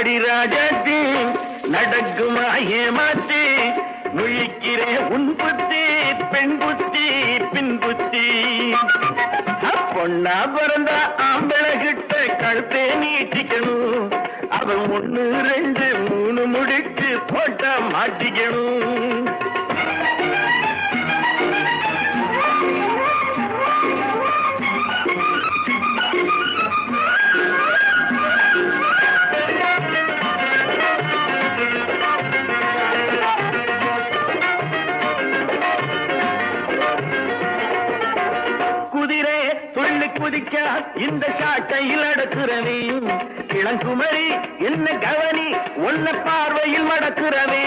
அடிராஜாத்தி நடக்குமா ஏமாத்தி முழிக்கிறே உன் புத்தி பெண் புத்தி பின் புத்தி பொண்ணா பிறந்த ஆம்பளை கிட்ட கழுத்தே நீட்டிக்கணும் அவன் 1 2 3 முடிச்சு போட்டா மாட்டிக்கணும். குதிரை துள்ளி குதிக்க இந்த சாட்டையில் அடக்குறவே இளங்குமரி என்ன கவனி ஒன்ன பார்வையில் மடக்குறவே